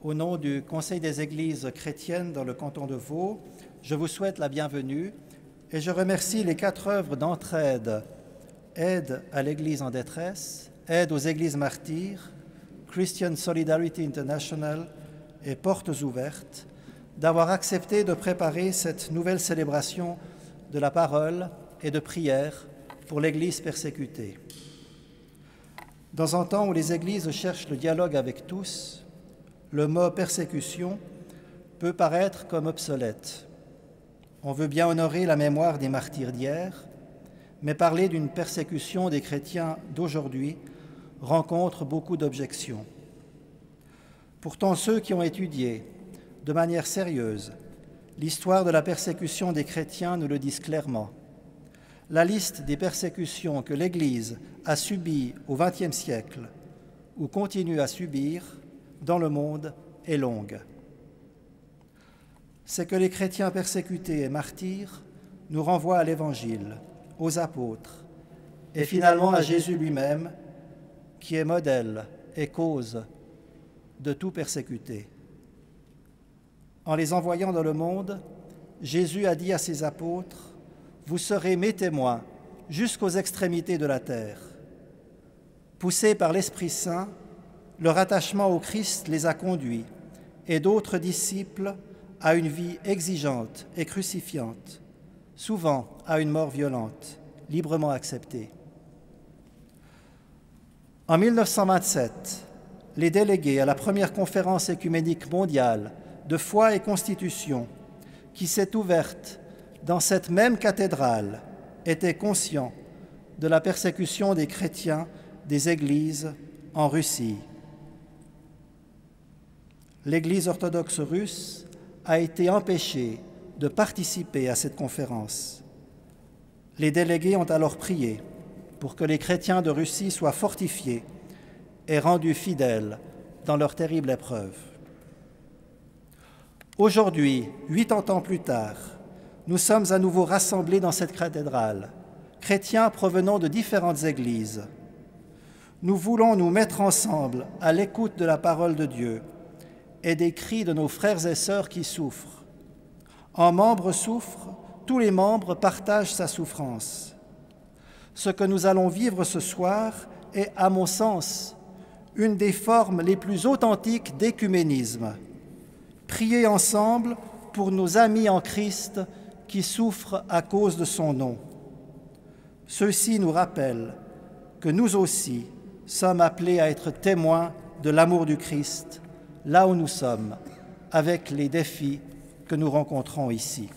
Au nom du Conseil des Églises chrétiennes dans le canton de Vaud, je vous souhaite la bienvenue et je remercie les 4 œuvres d'entraide, Aide à l'Église en détresse, Aide aux Églises martyrs, Christian Solidarity International et Portes ouvertes, d'avoir accepté de préparer cette nouvelle célébration de la parole et de prière pour l'Église persécutée. Dans un temps où les Églises cherchent le dialogue avec tous, le mot « persécution » peut paraître comme obsolète. On veut bien honorer la mémoire des martyrs d'hier, mais parler d'une persécution des chrétiens d'aujourd'hui rencontre beaucoup d'objections. Pourtant, ceux qui ont étudié de manière sérieuse l'histoire de la persécution des chrétiens nous le disent clairement. La liste des persécutions que l'Église a subies au XXe siècle ou continue à subir dans le monde est longue. C'est que les chrétiens persécutés et martyrs nous renvoient à l'Évangile, aux apôtres, et finalement à Jésus lui-même, qui est modèle et cause de tout persécuté. En les envoyant dans le monde, Jésus a dit à ses apôtres, « Vous serez mes témoins jusqu'aux extrémités de la terre. » Poussés par l'Esprit Saint, leur attachement au Christ les a conduits, et d'autres disciples, à une vie exigeante et crucifiante, souvent à une mort violente, librement acceptée. En 1927, les délégués à la première conférence œcuménique mondiale de foi et constitution, qui s'est ouverte dans cette même cathédrale, étaient conscients de la persécution des chrétiens des églises en Russie. L'Église orthodoxe russe a été empêchée de participer à cette conférence. Les délégués ont alors prié pour que les chrétiens de Russie soient fortifiés et rendus fidèles dans leur terrible épreuve. Aujourd'hui, 80 ans plus tard, nous sommes à nouveau rassemblés dans cette cathédrale, chrétiens provenant de différentes églises. Nous voulons nous mettre ensemble à l'écoute de la parole de Dieu et des cris de nos frères et sœurs qui souffrent. Un membre souffre, tous les membres partagent sa souffrance. Ce que nous allons vivre ce soir est, à mon sens, une des formes les plus authentiques d'écuménisme. Prier ensemble pour nos amis en Christ qui souffrent à cause de son nom. Ceux-ci nous rappellent que nous aussi sommes appelés à être témoins de l'amour du Christ, là où nous sommes, avec les défis que nous rencontrons ici.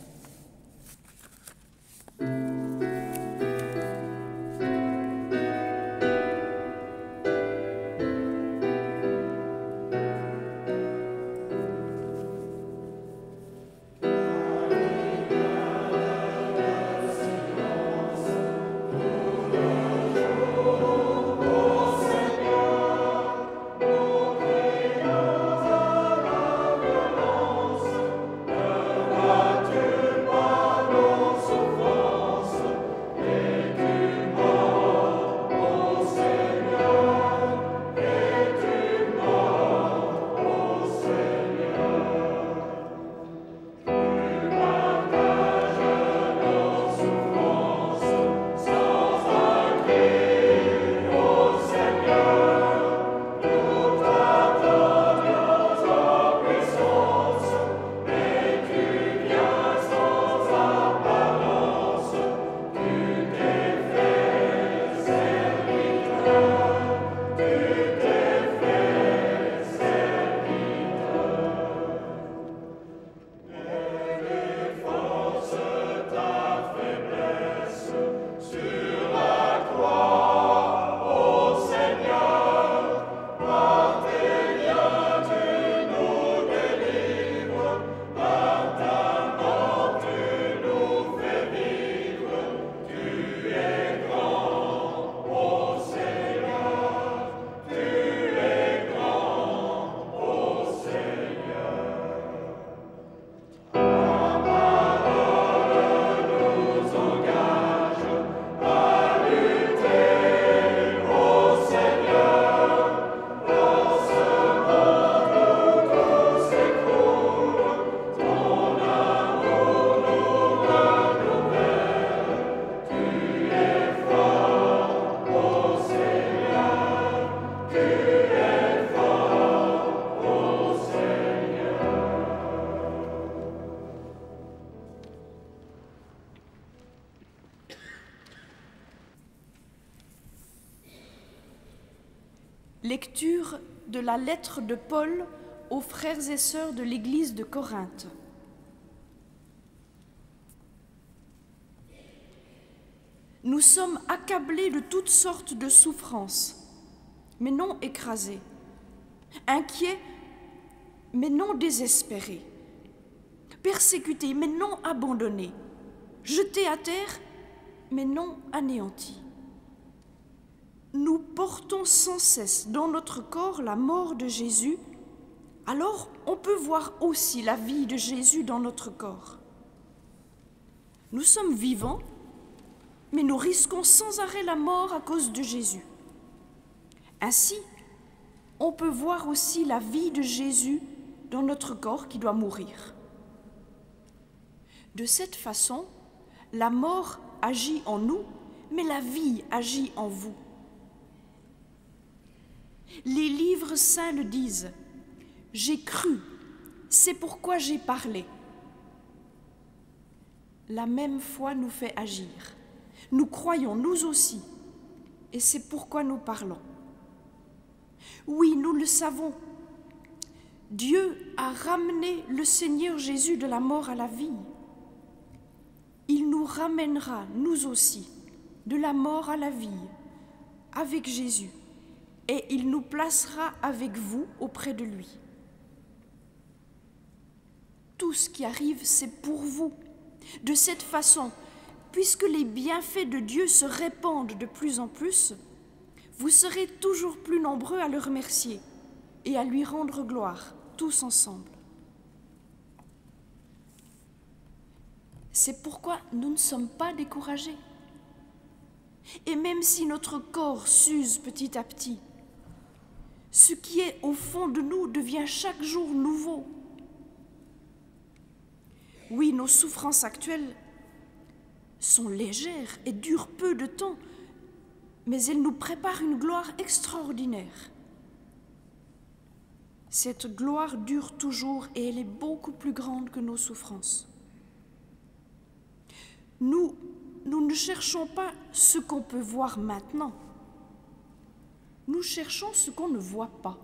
Lecture de la lettre de Paul aux frères et sœurs de l'Église de Corinthe. Nous sommes accablés de toutes sortes de souffrances, mais non écrasés, inquiets, mais non désespérés, persécutés, mais non abandonnés, jetés à terre, mais non anéantis. Nous portons sans cesse dans notre corps la mort de Jésus, alors on peut voir aussi la vie de Jésus dans notre corps. Nous sommes vivants, mais nous risquons sans arrêt la mort à cause de Jésus. Ainsi, on peut voir aussi la vie de Jésus dans notre corps qui doit mourir. De cette façon, la mort agit en nous, mais la vie agit en vous. Les livres saints le disent. J'ai cru, c'est pourquoi j'ai parlé. La même foi nous fait agir. Nous croyons, nous aussi, et c'est pourquoi nous parlons. Oui, nous le savons. Dieu a ramené le Seigneur Jésus de la mort à la vie. Il nous ramènera, nous aussi, de la mort à la vie, avec Jésus, et il nous placera avec vous auprès de lui. Tout ce qui arrive, c'est pour vous. De cette façon, puisque les bienfaits de Dieu se répandent de plus en plus, vous serez toujours plus nombreux à le remercier et à lui rendre gloire, tous ensemble. C'est pourquoi nous ne sommes pas découragés. Et même si notre corps s'use petit à petit, ce qui est au fond de nous devient chaque jour nouveau. Oui, nos souffrances actuelles sont légères et durent peu de temps, mais elles nous préparent une gloire extraordinaire. Cette gloire dure toujours et elle est beaucoup plus grande que nos souffrances. Nous ne cherchons pas ce qu'on peut voir maintenant. Nous cherchons ce qu'on ne voit pas.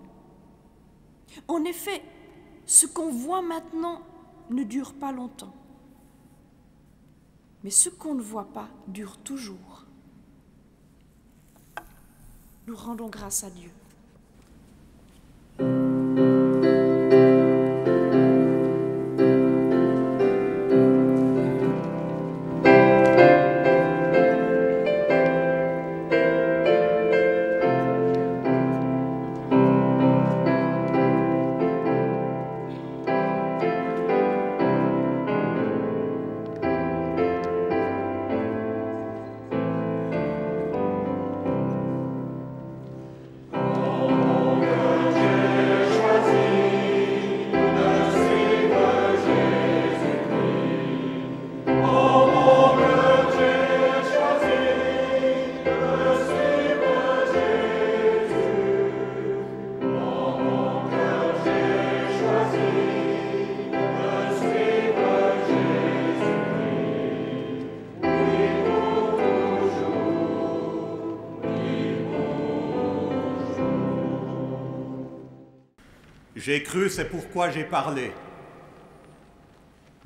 En effet, ce qu'on voit maintenant ne dure pas longtemps. Mais ce qu'on ne voit pas dure toujours. Nous rendons grâce à Dieu. J'ai cru, c'est pourquoi j'ai parlé.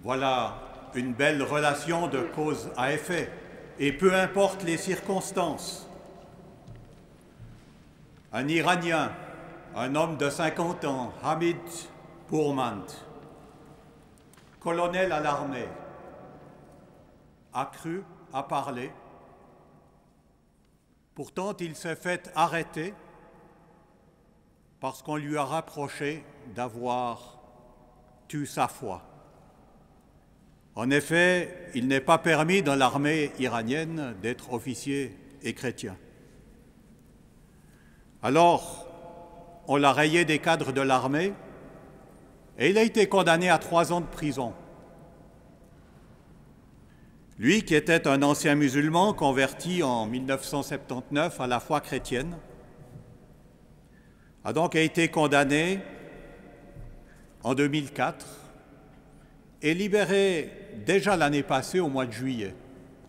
Voilà une belle relation de cause à effet, et peu importe les circonstances. Un Iranien, un homme de 50 ans, Hamid Pourmand, colonel à l'armée, a cru, a parlé. Pourtant, il s'est fait arrêter parce qu'on lui a reproché d'avoir tué sa foi. En effet, il n'est pas permis dans l'armée iranienne d'être officier et chrétien. Alors, on l'a rayé des cadres de l'armée et il a été condamné à 3 ans de prison. Lui, qui était un ancien musulman converti en 1979 à la foi chrétienne, a donc été condamné en 2004 et libéré déjà l'année passée au mois de juillet,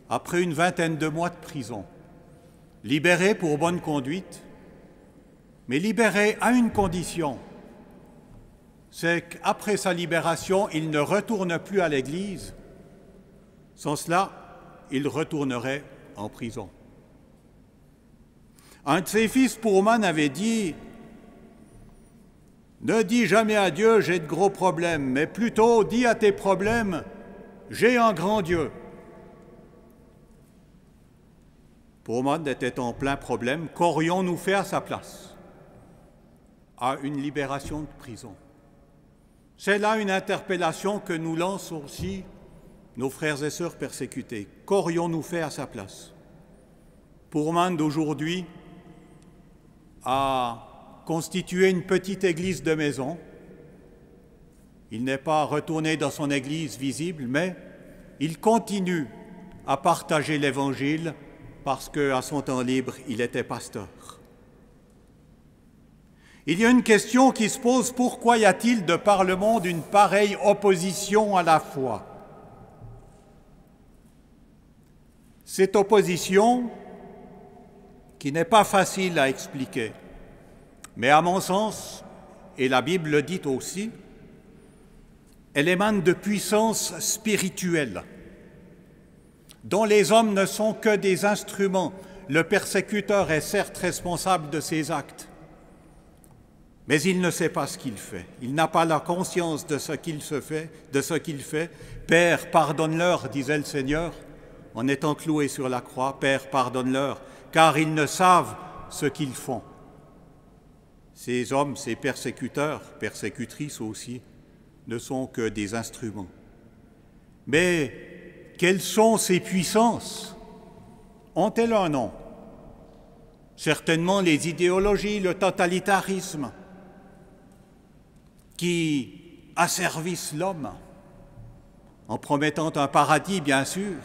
après une vingtaine de mois de prison. Libéré pour bonne conduite mais libéré à une condition, c'est qu'après sa libération, il ne retourne plus à l'Église. Sans cela, il retournerait en prison. Un de ses fils, Pourman, avait dit « Ne dis jamais à Dieu, j'ai de gros problèmes, mais plutôt dis à tes problèmes, j'ai un grand Dieu. » Pourman était en plein problème. Qu'aurions-nous fait à sa place? À une libération de prison. C'est là une interpellation que nous lancent aussi nos frères et sœurs persécutés. Qu'aurions-nous fait à sa place? Pourman d'aujourd'hui a constitué une petite église de maison. Il n'est pas retourné dans son église visible, mais il continue à partager l'Évangile parce qu'à son temps libre, il était pasteur. Il y a une question qui se pose, pourquoi y a-t-il de par le monde une pareille opposition à la foi? Cette opposition, qui n'est pas facile à expliquer, mais à mon sens, et la Bible le dit aussi, elle émane de puissances spirituelles, dont les hommes ne sont que des instruments. Le persécuteur est certes responsable de ses actes, mais il ne sait pas ce qu'il fait. Il n'a pas la conscience de ce qu'il fait. Père, pardonne-leur, disait le Seigneur, en étant cloué sur la croix. Père, pardonne-leur, car ils ne savent ce qu'ils font. Ces hommes, ces persécuteurs, persécutrices aussi, ne sont que des instruments. Mais quelles sont ces puissances? Ont-elles un nom? Certainement les idéologies, le totalitarisme, qui asservissent l'homme, en promettant un paradis, bien sûr,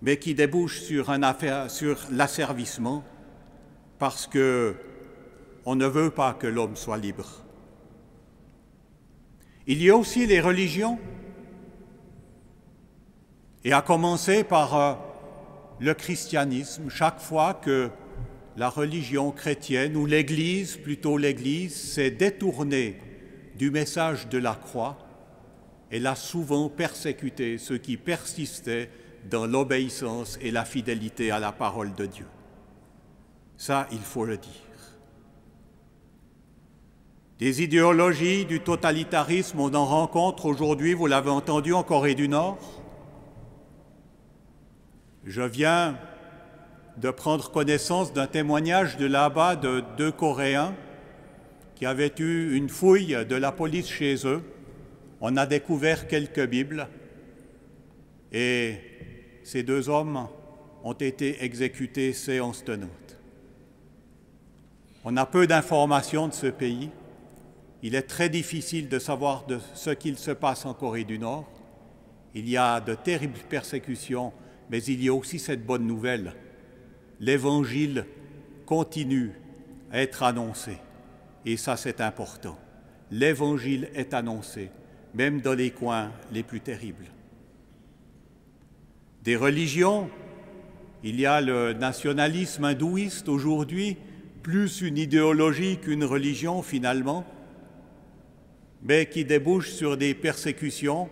mais qui débouchent sur l'asservissement, parce qu'on ne veut pas que l'homme soit libre. Il y a aussi les religions, et à commencer par le christianisme. Chaque fois que la religion chrétienne, ou l'Église, plutôt l'Église, s'est détournée du message de la croix, elle a souvent persécuté ceux qui persistaient dans l'obéissance et la fidélité à la parole de Dieu. Ça, il faut le dire. Des idéologies du totalitarisme, on en rencontre aujourd'hui, vous l'avez entendu, en Corée du Nord. Je viens de prendre connaissance d'un témoignage de là-bas de 2 Coréens qui avaient eu une fouille de la police chez eux. On a découvert quelques Bibles et ces 2 hommes ont été exécutés séance tenante. On a peu d'informations de ce pays. Il est très difficile de savoir de ce qu'il se passe en Corée du Nord. Il y a de terribles persécutions, mais il y a aussi cette bonne nouvelle. L'Évangile continue à être annoncé, et ça c'est important. L'Évangile est annoncé, même dans les coins les plus terribles. Des religions, il y a le nationalisme hindouiste aujourd'hui, plus une idéologie qu'une religion finalement, mais qui débouche sur des persécutions.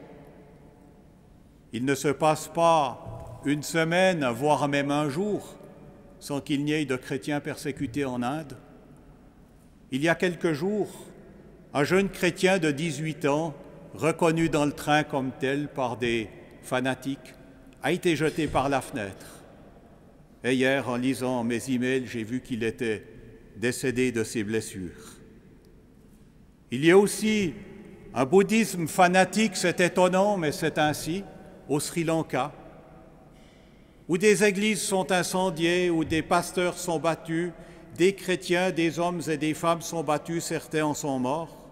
Il ne se passe pas une semaine, voire même un jour, sans qu'il n'y ait de chrétiens persécutés en Inde. Il y a quelques jours, un jeune chrétien de 18 ans, reconnu dans le train comme tel par des fanatiques, a été jeté par la fenêtre. Et hier, en lisant mes emails, j'ai vu qu'il était décédé de ses blessures. Il y a aussi un bouddhisme fanatique, c'est étonnant, mais c'est ainsi, au Sri Lanka, où des églises sont incendiées, où des pasteurs sont battus, des chrétiens, des hommes et des femmes sont battus, certains en sont morts.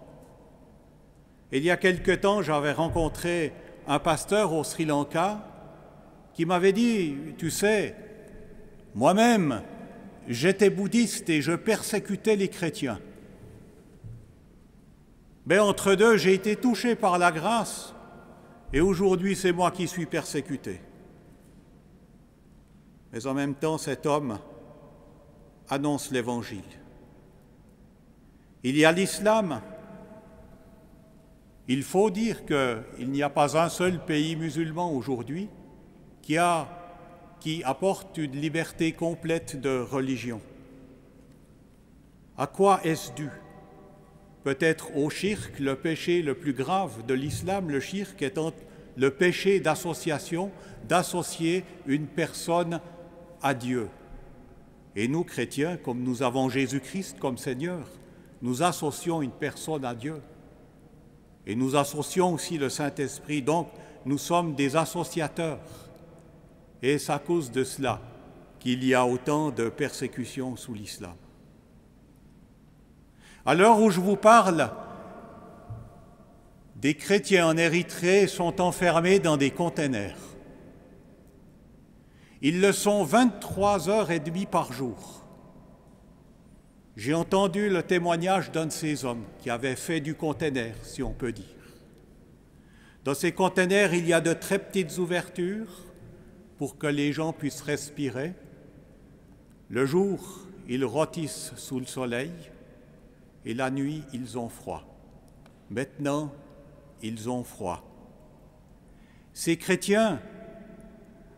Il y a quelque temps, j'avais rencontré un pasteur au Sri Lanka qui m'avait dit, tu sais, moi-même, j'étais bouddhiste et je persécutais les chrétiens. Mais entre deux, j'ai été touché par la grâce et aujourd'hui, c'est moi qui suis persécuté. Mais en même temps, cet homme annonce l'Évangile. Il y a l'islam. Il faut dire qu'il n'y a pas un seul pays musulman aujourd'hui qui apporte une liberté complète de religion. À quoi est-ce dû? Peut-être au shirk, le péché le plus grave de l'islam, le shirk étant le péché d'association, d'associer une personne à Dieu. Et nous, chrétiens, comme nous avons Jésus-Christ comme Seigneur, nous associons une personne à Dieu. Et nous associons aussi le Saint-Esprit, donc nous sommes des associateurs. Et c'est à cause de cela qu'il y a autant de persécutions sous l'islam. À l'heure où je vous parle, des chrétiens en Érythrée sont enfermés dans des containers. Ils le sont 23h30 par jour. J'ai entendu le témoignage d'un de ces hommes qui avait fait du container, si on peut dire. Dans ces containers, il y a de très petites ouvertures pour que les gens puissent respirer. Le jour, ils rôtissent sous le soleil et la nuit, ils ont froid. Maintenant, ils ont froid. Ces chrétiens,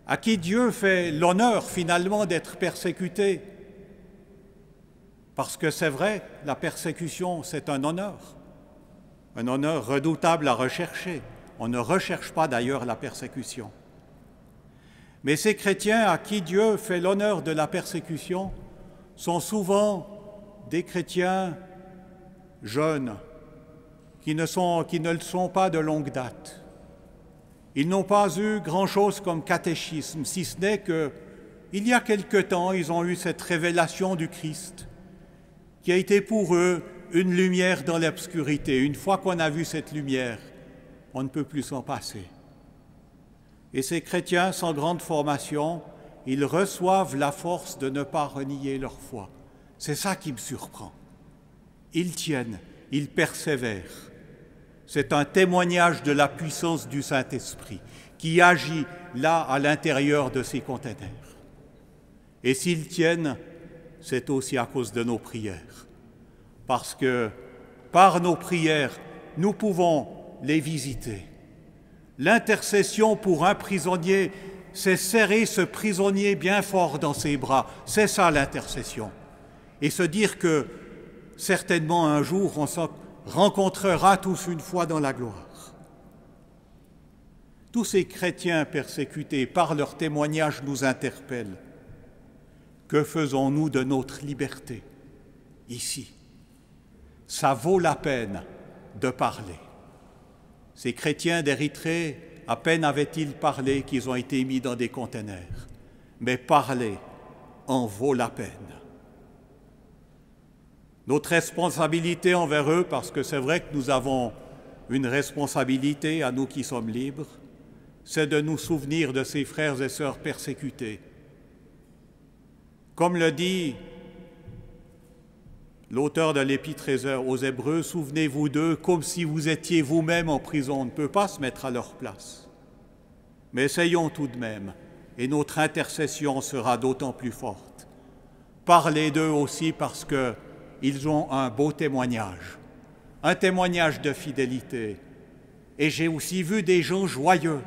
à qui Dieu fait l'honneur finalement d'être persécutés, parce que c'est vrai, la persécution, c'est un honneur redoutable à rechercher. On ne recherche pas d'ailleurs la persécution. Mais ces chrétiens à qui Dieu fait l'honneur de la persécution sont souvent des chrétiens jeunes, qui ne le sont pas de longue date. Ils n'ont pas eu grand-chose comme catéchisme, si ce n'est qu'il y a quelque temps, ils ont eu cette révélation du Christ, qui a été pour eux une lumière dans l'obscurité. Une fois qu'on a vu cette lumière, on ne peut plus s'en passer. Et ces chrétiens sans grande formation, ils reçoivent la force de ne pas renier leur foi. C'est ça qui me surprend. Ils tiennent, ils persévèrent. C'est un témoignage de la puissance du Saint-Esprit qui agit là à l'intérieur de ces containers. Et s'ils tiennent, c'est aussi à cause de nos prières. Parce que par nos prières, nous pouvons les visiter. L'intercession pour un prisonnier, c'est serrer ce prisonnier bien fort dans ses bras. C'est ça l'intercession. Et se dire que certainement un jour, on se rencontrera tous une fois dans la gloire. Tous ces chrétiens persécutés par leur témoignage nous interpellent. Que faisons-nous de notre liberté ici? Ça vaut la peine de parler. Ces chrétiens d'Érythrée, à peine avaient-ils parlé qu'ils ont été mis dans des containers. Mais parler en vaut la peine. Notre responsabilité envers eux, parce que c'est vrai que nous avons une responsabilité à nous qui sommes libres, c'est de nous souvenir de ces frères et sœurs persécutés. Comme le dit l'auteur de l'Épître aux Hébreux, souvenez-vous d'eux comme si vous étiez vous-même en prison. On ne peut pas se mettre à leur place. Mais essayons tout de même, et notre intercession sera d'autant plus forte. Parlez d'eux aussi parce qu'ils ont un beau témoignage, un témoignage de fidélité. Et j'ai aussi vu des gens joyeux,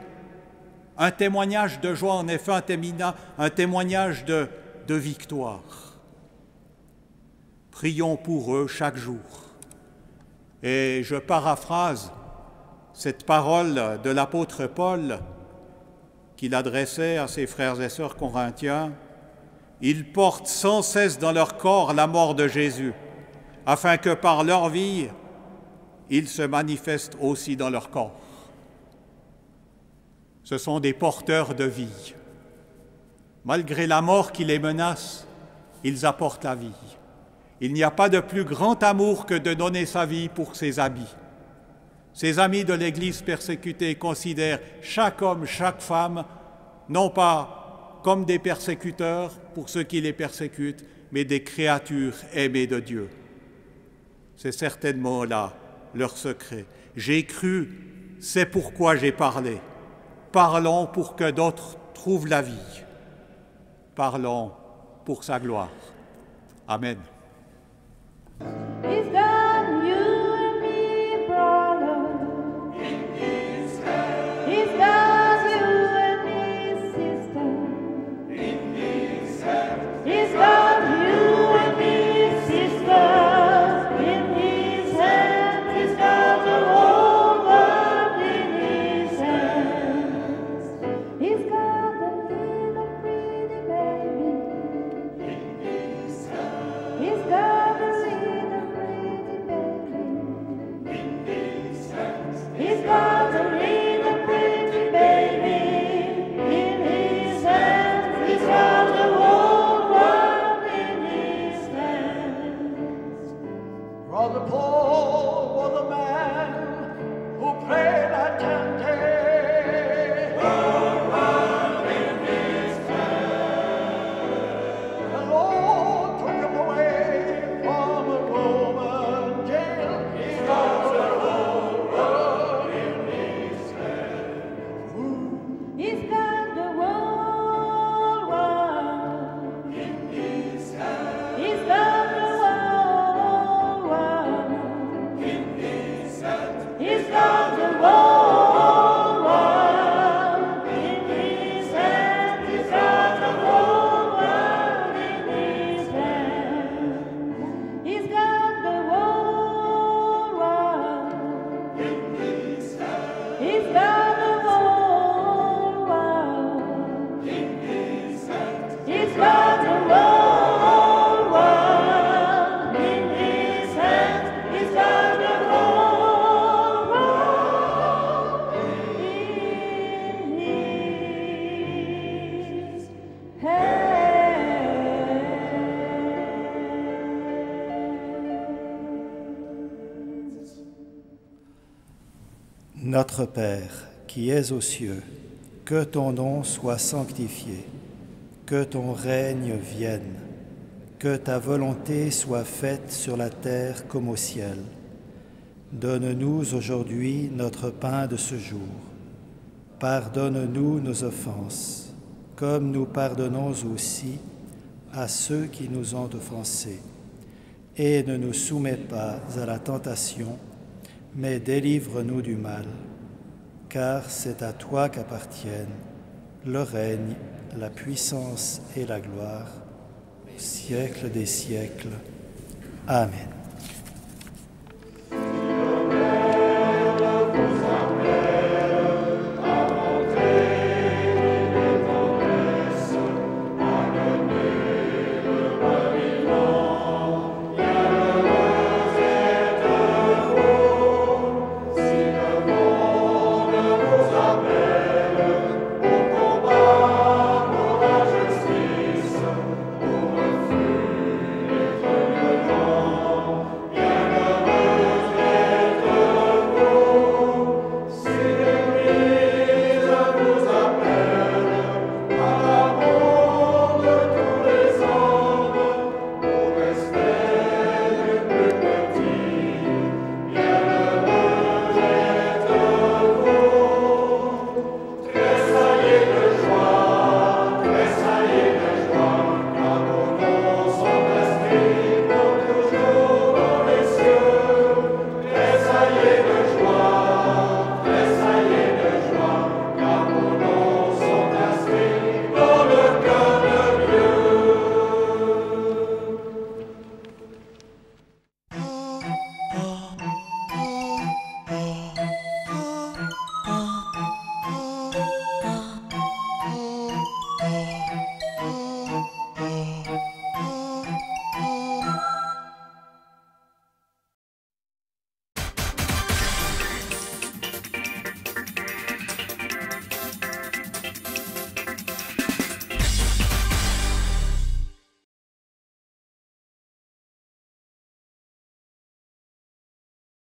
un témoignage de joie, en effet, un témoignage de victoire. Prions pour eux chaque jour. Et je paraphrase cette parole de l'apôtre Paul qu'il adressait à ses frères et sœurs corinthiens. Ils portent sans cesse dans leur corps la mort de Jésus, afin que par leur vie, ils se manifestent aussi dans leur corps. Ce sont des porteurs de vie. Malgré la mort qui les menace, ils apportent la vie. Il n'y a pas de plus grand amour que de donner sa vie pour ses amis. Ces amis de l'Église persécutée considèrent chaque homme, chaque femme, non pas comme des persécuteurs pour ceux qui les persécutent, mais des créatures aimées de Dieu. C'est certainement là leur secret. J'ai cru, c'est pourquoi j'ai parlé. Parlons pour que d'autres trouvent la vie. Parlons pour sa gloire. Amen. Is God Brother Paul was a man who prayed attentively. The Lord took him away from a Roman jail. He got the whole world in his hand. He's got the whole world In his hand. He's got the whole world In his hand. He's got the whole world in his hand. He's got the whole world in his hand. He's got the whole world In his hand. He's got the whole world In his hand. He's got the whole world in his hand. He's got the whole world in his hands. Notre Père, qui es aux cieux, que ton nom soit sanctifié, que ton règne vienne, que ta volonté soit faite sur la terre comme au ciel. Donne-nous aujourd'hui notre pain de ce jour. Pardonne-nous nos offenses, comme nous pardonnons aussi à ceux qui nous ont offensés. Et ne nous soumets pas à la tentation, mais délivre-nous du mal, car c'est à toi qu'appartiennent le règne, la puissance et la gloire, au siècle des siècles. Amen.